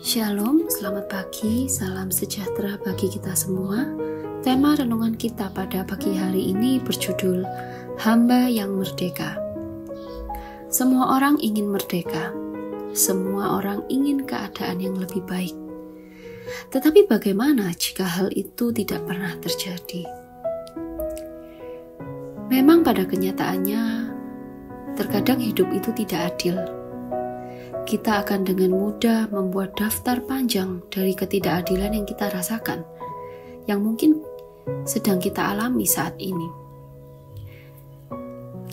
Shalom, selamat pagi, salam sejahtera bagi kita semua. Tema renungan kita pada pagi hari ini berjudul Hamba yang Merdeka. Semua orang ingin merdeka, semua orang ingin keadaan yang lebih baik. Tetapi bagaimana jika hal itu tidak pernah terjadi? Memang pada kenyataannya, terkadang hidup itu tidak adil. Kita akan dengan mudah membuat daftar panjang dari ketidakadilan yang kita rasakan, yang mungkin sedang kita alami saat ini.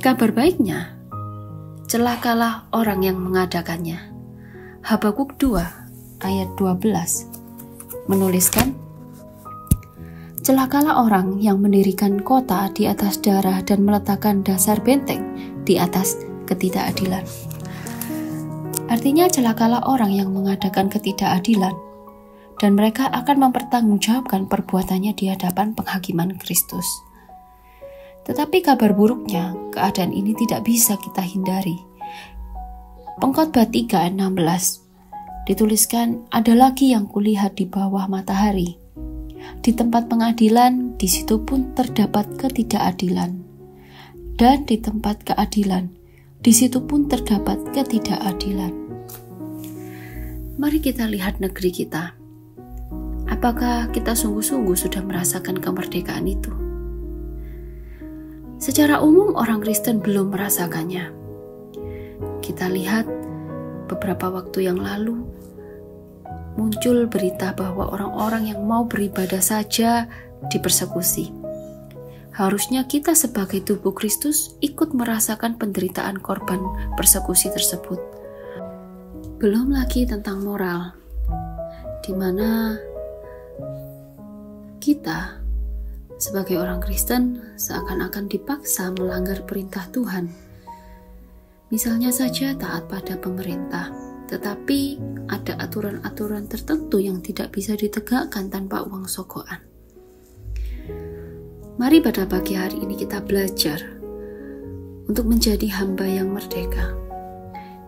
Kabar baiknya, celakalah orang yang mengadakannya. Habakuk 2 ayat 12 menuliskan, celakalah orang yang mendirikan kota di atas darah dan meletakkan dasar benteng di atas ketidakadilan. Artinya celakalah orang yang mengadakan ketidakadilan, dan mereka akan mempertanggungjawabkan perbuatannya di hadapan penghakiman Kristus. Tetapi kabar buruknya, keadaan ini tidak bisa kita hindari. Pengkhotbah 3 ayat 16 dituliskan, ada lagi yang kulihat di bawah matahari. Di tempat pengadilan, di situ pun terdapat ketidakadilan. Dan di tempat keadilan, di situ pun terdapat ketidakadilan. Mari kita lihat negeri kita. Apakah kita sungguh-sungguh sudah merasakan kemerdekaan itu? Secara umum orang Kristen belum merasakannya. Kita lihat beberapa waktu yang lalu muncul berita bahwa orang-orang yang mau beribadah saja dipersekusi. Harusnya kita sebagai tubuh Kristus ikut merasakan penderitaan korban persekusi tersebut. Belum lagi tentang moral, di mana kita sebagai orang Kristen seakan-akan dipaksa melanggar perintah Tuhan. Misalnya saja taat pada pemerintah, tetapi ada aturan-aturan tertentu yang tidak bisa ditegakkan tanpa uang sogokan. Mari pada pagi hari ini kita belajar untuk menjadi hamba yang merdeka.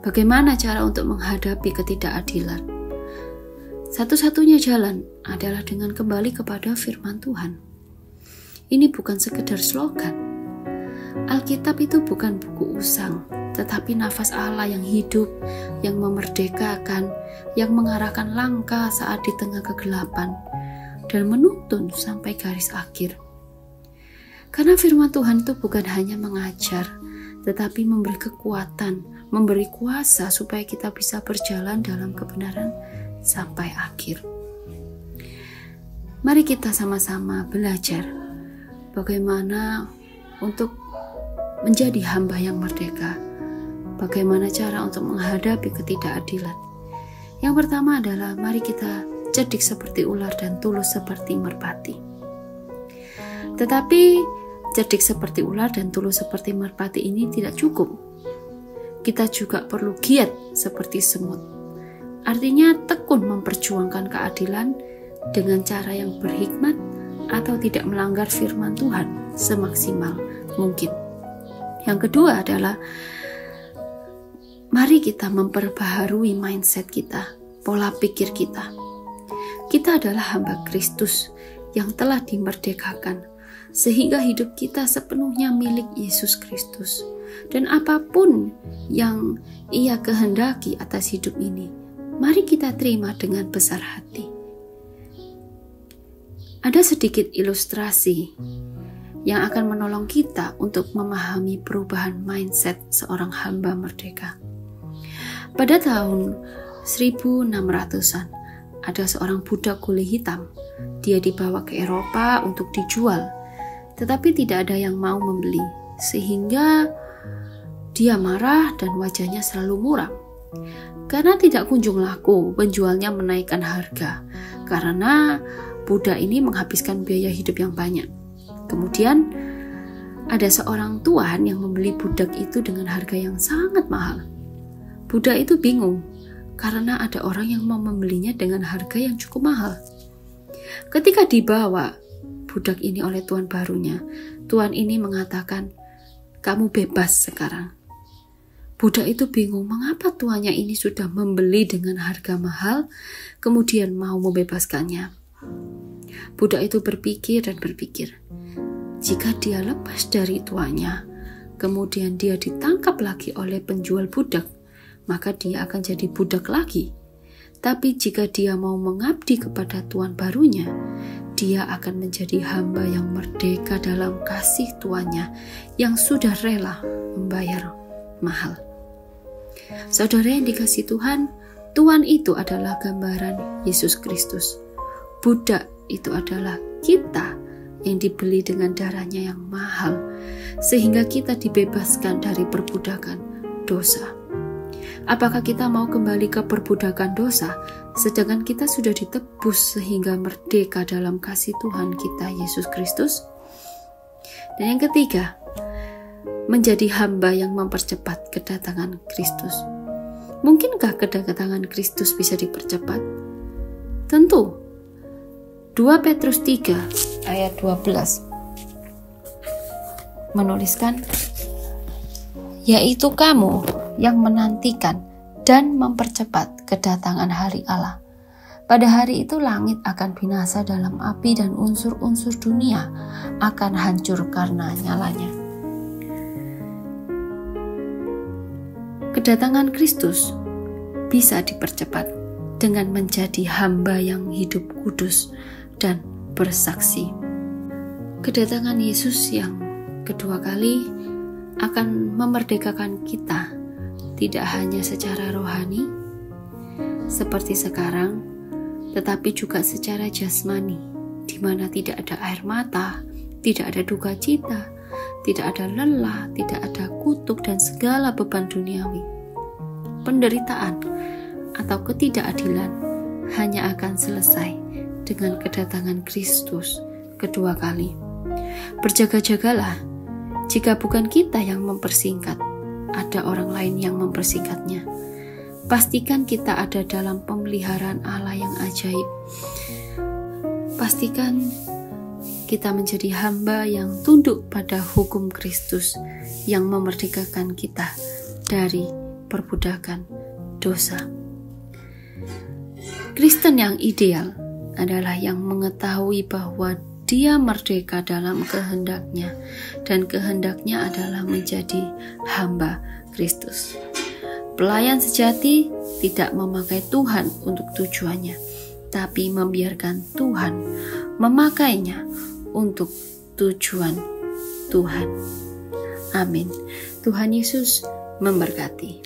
Bagaimana cara untuk menghadapi ketidakadilan? Satu-satunya jalan adalah dengan kembali kepada firman Tuhan. Ini bukan sekedar slogan. Alkitab itu bukan buku usang, tetapi nafas Allah yang hidup, yang memerdekakan, yang mengarahkan langkah saat di tengah kegelapan, dan menuntun sampai garis akhir. Karena firman Tuhan itu bukan hanya mengajar, tetapi memberi kekuatan, memberi kuasa supaya kita bisa berjalan dalam kebenaran sampai akhir. Mari kita sama-sama belajar bagaimana untuk menjadi hamba yang merdeka. Bagaimana cara untuk menghadapi ketidakadilan. Yang pertama adalah mari kita cerdik seperti ular dan tulus seperti merpati. Tetapi cerdik seperti ular dan tulus seperti merpati ini tidak cukup. Kita juga perlu giat seperti semut. Artinya tekun memperjuangkan keadilan dengan cara yang berhikmat atau tidak melanggar firman Tuhan semaksimal mungkin. Yang kedua adalah mari kita memperbaharui mindset kita, pola pikir kita. Kita adalah hamba Kristus yang telah dimerdekakan, sehingga hidup kita sepenuhnya milik Yesus Kristus. Dan apapun yang Ia kehendaki atas hidup ini, mari kita terima dengan besar hati. Ada sedikit ilustrasi yang akan menolong kita untuk memahami perubahan mindset seorang hamba merdeka. Pada tahun 1600-an, ada seorang budak kulit hitam. Dia dibawa ke Eropa untuk dijual, tetapi tidak ada yang mau membeli, sehingga dia marah dan wajahnya selalu muram. Karena tidak kunjung laku, penjualnya menaikkan harga, karena budak ini menghabiskan biaya hidup yang banyak. Kemudian ada seorang tuan yang membeli budak itu dengan harga yang sangat mahal. Budak itu bingung, karena ada orang yang mau membelinya dengan harga yang cukup mahal. Ketika dibawa budak ini oleh tuan barunya, tuan ini mengatakan, kamu bebas sekarang. Budak itu bingung mengapa tuannya ini sudah membeli dengan harga mahal, kemudian mau membebaskannya. Budak itu berpikir dan berpikir, jika dia lepas dari tuannya, kemudian dia ditangkap lagi oleh penjual budak, maka dia akan jadi budak lagi. Tapi jika dia mau mengabdi kepada tuan barunya, dia akan menjadi hamba yang merdeka dalam kasih tuannya yang sudah rela membayar mahal. Saudara yang dikasihi Tuhan, tuan itu adalah gambaran Yesus Kristus. Budak itu adalah kita yang dibeli dengan darahnya yang mahal, sehingga kita dibebaskan dari perbudakan dosa. Apakah kita mau kembali ke perbudakan dosa, sedangkan kita sudah ditebus sehingga merdeka dalam kasih Tuhan kita Yesus Kristus? Dan yang ketiga, menjadi hamba yang mempercepat kedatangan Kristus. Mungkinkah kedatangan Kristus bisa dipercepat? Tentu. 2 Petrus 3 ayat 12 menuliskan, yaitu kamu yang menantikan dan mempercepat kedatangan hari Allah. Pada hari itu langit akan binasa dalam api dan unsur-unsur dunia akan hancur karena nyalanya. Kedatangan Kristus bisa dipercepat dengan menjadi hamba yang hidup kudus dan bersaksi. Kedatangan Yesus yang kedua kali akan memerdekakan kita, tidak hanya secara rohani seperti sekarang, tetapi juga secara jasmani, di mana tidak ada air mata, tidak ada duka cita, tidak ada lelah, tidak ada kutuk dan segala beban duniawi. Penderitaan atau ketidakadilan hanya akan selesai dengan kedatangan Kristus kedua kali. Berjaga-jagalah, jika bukan kita yang mempersingkat, ada orang lain yang mempersingkatnya. Pastikan kita ada dalam pemeliharaan Allah yang ajaib. Pastikan kita menjadi hamba yang tunduk pada hukum Kristus yang memerdekakan kita dari perbudakan dosa. Kristen yang ideal adalah yang mengetahui bahwa dia merdeka dalam kehendaknya, dan kehendaknya adalah menjadi hamba Kristus. Pelayan sejati tidak memakai Tuhan untuk tujuannya, tapi membiarkan Tuhan memakainya untuk tujuan Tuhan. Amin. Tuhan Yesus memberkati.